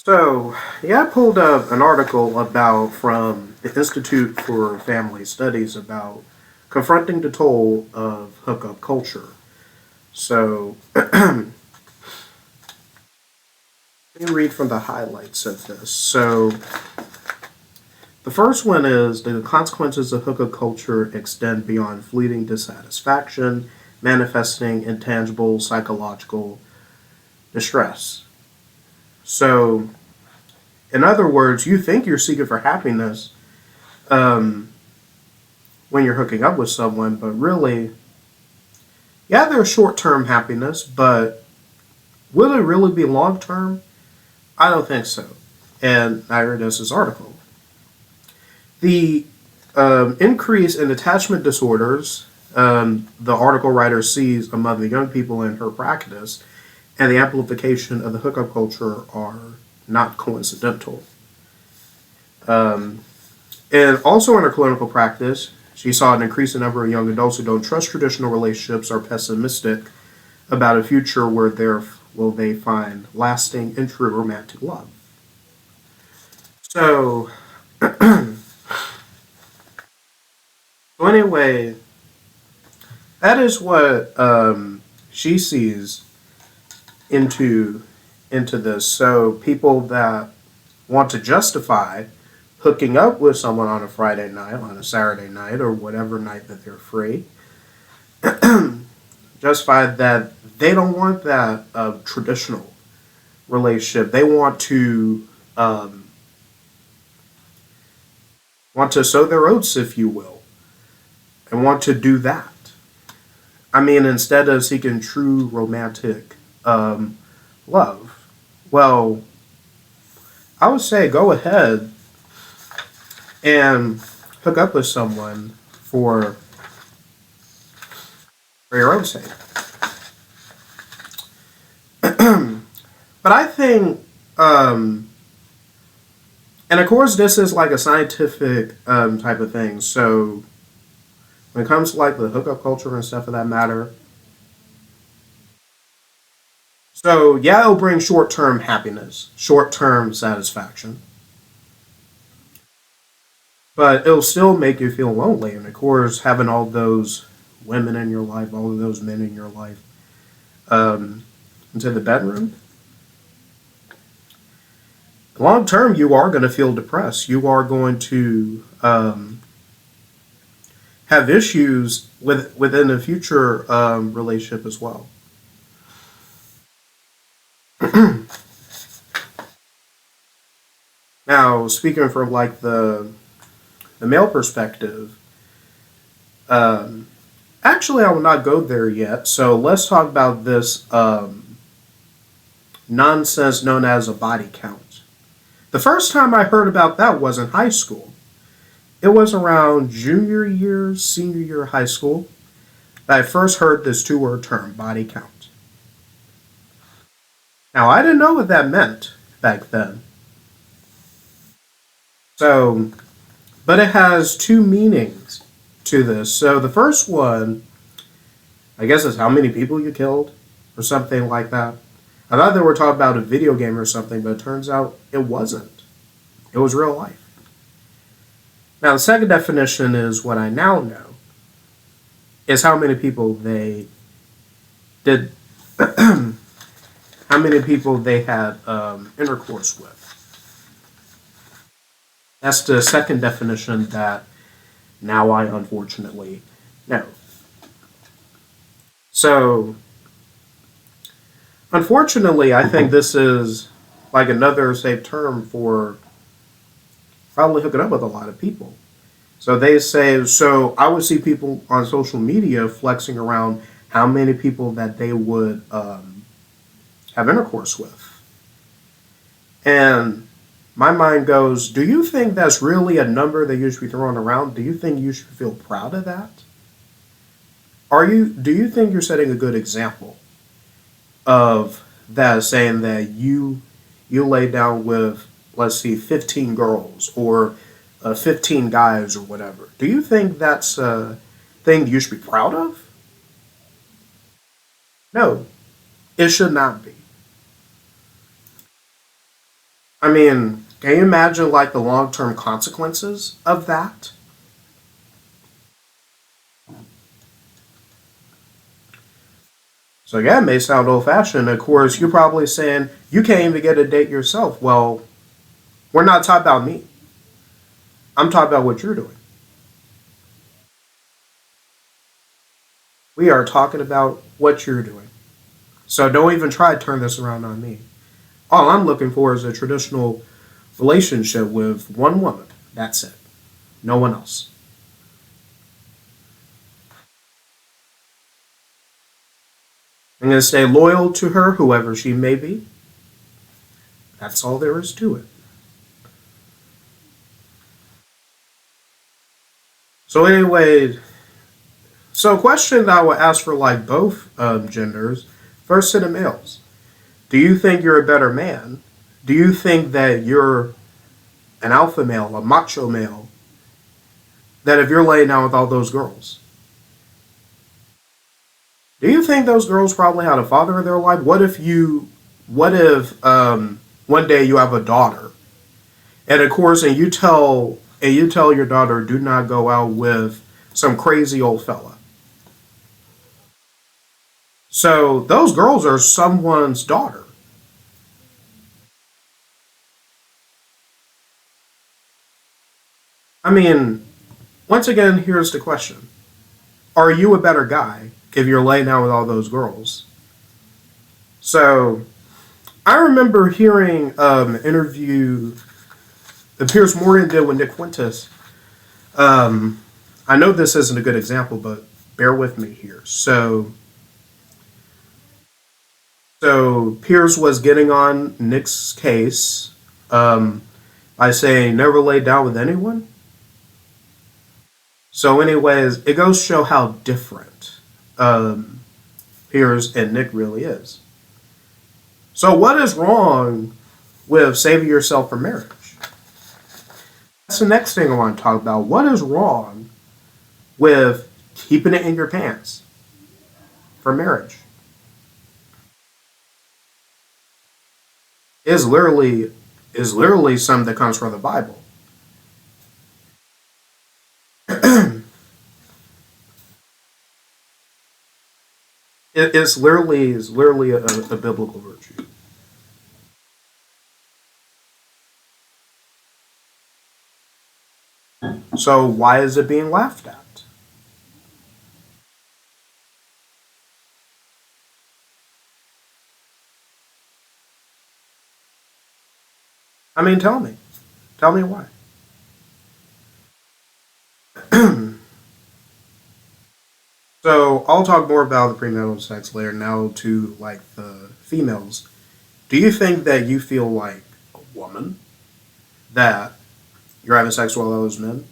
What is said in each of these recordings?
So, yeah, I pulled up an article about from the Institute for Family Studies about confronting the toll of hookup culture. So, let me read from the highlights of this. So, the first one is the consequences of hookup culture extend beyond fleeting dissatisfaction, manifesting intangible psychological distress. So, in other words, you think you're seeking for happiness, um, when you're hooking up with someone, but really, yeah, there's short term happiness, but will it really be long term? I don't think so. And I read this article. The increase in attachment disorders, the article writer sees among the young people in her practice, and the amplification of the hookup culture are not coincidental. Um, and also in her clinical practice, she saw an increasing number of young adults who don't trust traditional relationships or pessimistic about a future where there will they find lasting and true romantic love. So, so anyway, that is what she sees into into this. So people that want to justify hooking up with someone on a Friday night, on a Saturday night, or whatever night that they're free, justify that they don't want that traditional relationship. They um, want to sow their oats, if you will, and want to do that. I mean, instead of seeking true romantic love, well, I would say go ahead and hook up with someone for for your own sake. But I think, and of course, this is like a scientific type of thing. So when it comes to like the hookup culture and stuff of that matter, so yeah, it'll bring short term happiness, short term satisfaction, but it'll still make you feel lonely. And of course, having all those women in your life, all of those men in your life, um, into the bedroom, long term, you are going to feel depressed. You are going to have issues within a future relationship as well. Now, speaking from like the male perspective, um, actually, I will not go there yet. So let's talk about this nonsense known as a body count. The first time I heard about that was in high school. It was around junior year, senior year of high school that I first heard this two-word term, body count. Now, I didn't know what that meant back then. So, but it has two meanings to this. So, the first one, I guess, is how many people you killed or something like that. I thought they were talking about a video game or something, but it turns out it wasn't. It was real life. Now, the second definition is what I now know is how many people they did, how many people they had intercourse with. That's the second definition that now I unfortunately know. So, unfortunately, I think this is like another safe term for probably hooking up with a lot of people. So they say, so I would see people on social media flexing around how many people that they would have intercourse with. And my mind goes, do you think that's really a number that you should be throwing around? Do you think you should feel proud of that? Do you think you're setting a good example of that, saying that you lay down with, let's see, 15 girls or 15 guys or whatever? Do you think that's a thing you should be proud of? No, it should not be. I mean, can you imagine like the long term consequences of that? So yeah, it may sound old fashioned. Of course, you're probably saying you can't even get a date yourself. Well, we're not talking about me. I'm talking about what you're doing. We are talking about what you're doing. So don't even try to turn this around on me. All I'm looking for is a traditional relationship with one woman. That's it. No one else. I'm going to stay loyal to her, whoever she may be. That's all there is to it. So anyway, so a question that I would ask for like both genders. First to the males. Do you think you're a better man? Do you think that you're an alpha male, a macho male, that if you're laying down with all those girls? Do you think those girls probably had a father in their life? What if one day you have a daughter, and of course, and you tell your daughter, do not go out with some crazy old fella. So those girls are someone's daughter. I mean, once again, here's the question: are you a better guy if you're laying down with all those girls? So I remember hearing an interview that Piers Morgan did with Nick Quintus. Um, I know this isn't a good example, but bear with me here. So Piers was getting on Nick's case by saying never lay down with anyone. So, anyways, it goes to show how different um, Piers and Nick really is. So, what is wrong with saving yourself for marriage? That's the next thing I want to talk about. What is wrong with keeping it in your pants for marriage? Is literally something that comes from the Bible. It's literally a biblical virtue. So why is it being laughed at? I mean, tell me why. So I'll talk more about the premarital sex later. Now to like the females. Do you think that you feel like a woman that you're having sex with all those men?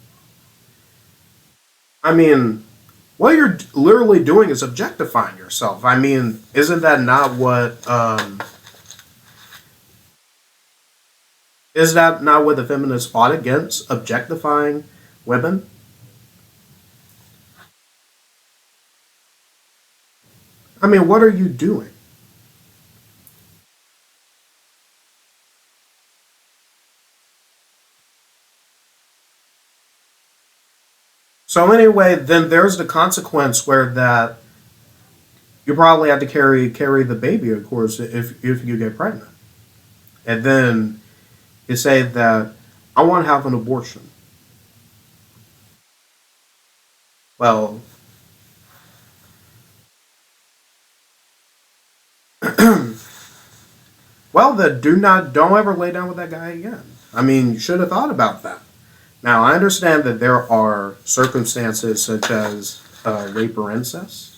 I mean, what you're literally doing is objectifying yourself. I mean, is that not what the feminists fought against? Objectifying women? I mean, what are you doing? So anyway, then there's the consequence where that you probably have to carry the baby, of course, if you get pregnant, and then you say that I want to have an abortion. Well, well, then don't ever lay down with that guy again. I mean, you should have thought about that. Now, I understand that there are circumstances such as rape or incest,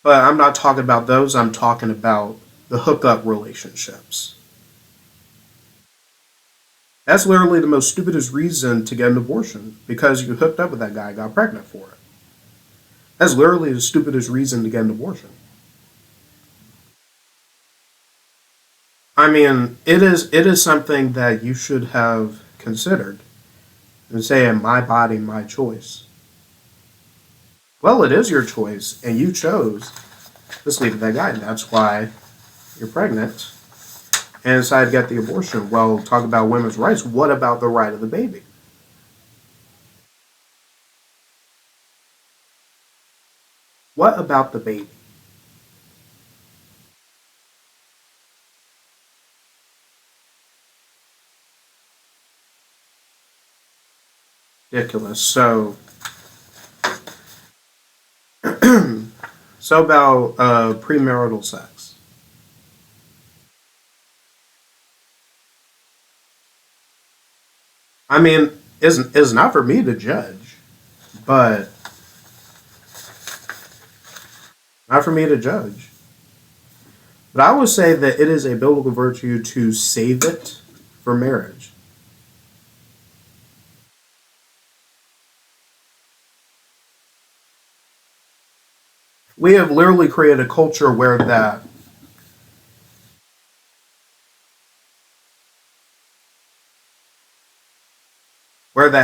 but I'm not talking about those. I'm talking about the hookup relationships. That's literally the most stupidest reason to get an abortion because you hooked up with that guy and got pregnant for it. That's literally the stupidest reason to get an abortion. I mean, it is something that you should have considered and saying my body, my choice. Well, it is your choice, and you chose Just leave that guy. That's why you're pregnant and decide to get the abortion. Well, talk about women's rights. What about the right of the baby? What about the baby? Ridiculous. So, so about premarital sex. I mean, is not for me to judge, but not for me to judge. But I would say that it is a biblical virtue to save it for marriage. We have literally created a culture where that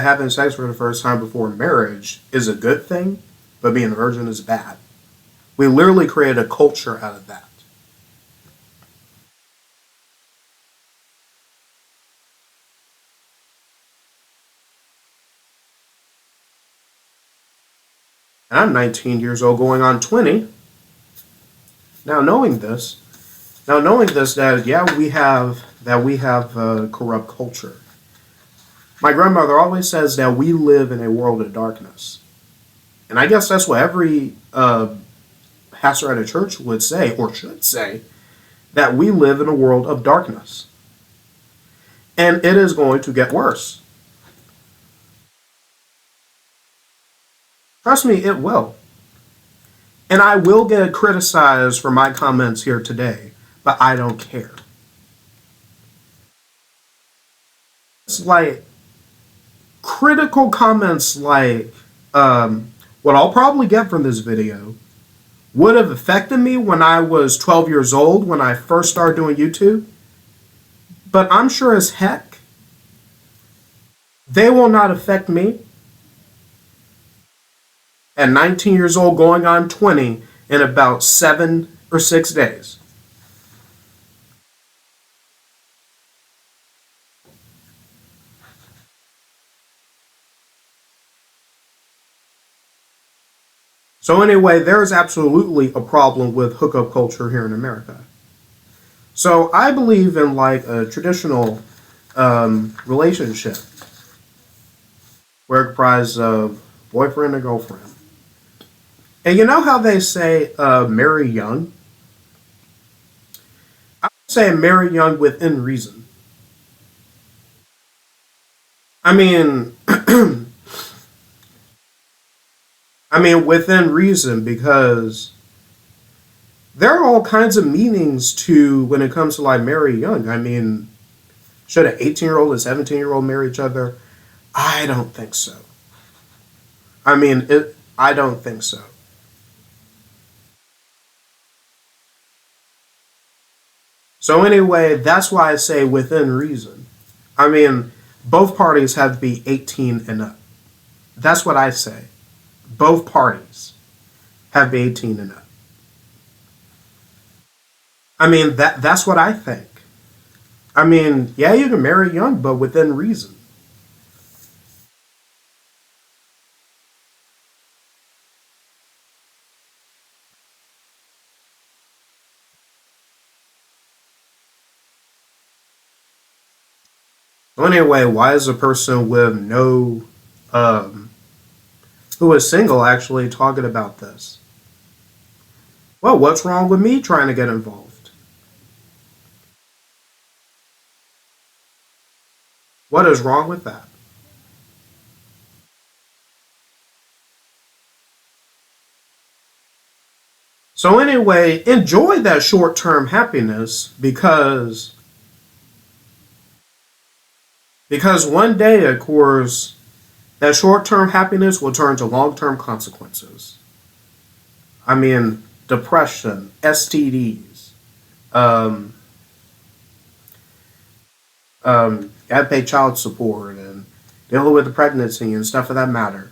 having sex for the first time before marriage is a good thing, but being a virgin is bad. We literally created a culture out of that. And I'm 19 years old, going on 20. Now knowing this, that yeah, we have a corrupt culture. My grandmother always says that we live in a world of darkness, and I guess that's what every pastor at a church would say or should say, that we live in a world of darkness, and it is going to get worse. Trust me, it will. And I will get criticized for my comments here today, but I don't care. It's like critical comments like, what I'll probably get from this video would have affected me when I was 12 years old when I first started doing YouTube, but I'm sure as heck they will not affect me at 19 years old going on 20 in about 7 or 6 days. So anyway, there's absolutely a problem with hookup culture here in America. So I believe in like a traditional relationship where it comprises of boyfriend and girlfriend. And you know how they say marry young? I would say marry young within reason. I mean, I mean within reason because there are all kinds of meanings to when it comes to like marry young. I mean, should an 18-year-old and 17-year-old marry each other? I don't think so. I mean, I don't think so. So anyway, that's why I say within reason. I mean, both parties have to be 18 and up. That's what I say. Both parties have to be 18 and up. I mean, that's what I think. I mean, yeah, you can marry young, but within reason. So anyway, why is a person with no, um, who is single actually talking about this? Well, what's wrong with me trying to get involved? What is wrong with that? So anyway, enjoy that short-term happiness because one day, of course, that short-term happiness will turn to long-term consequences. I mean, depression, STDs, um, gotta pay child support and dealing with the pregnancy and stuff of that matter.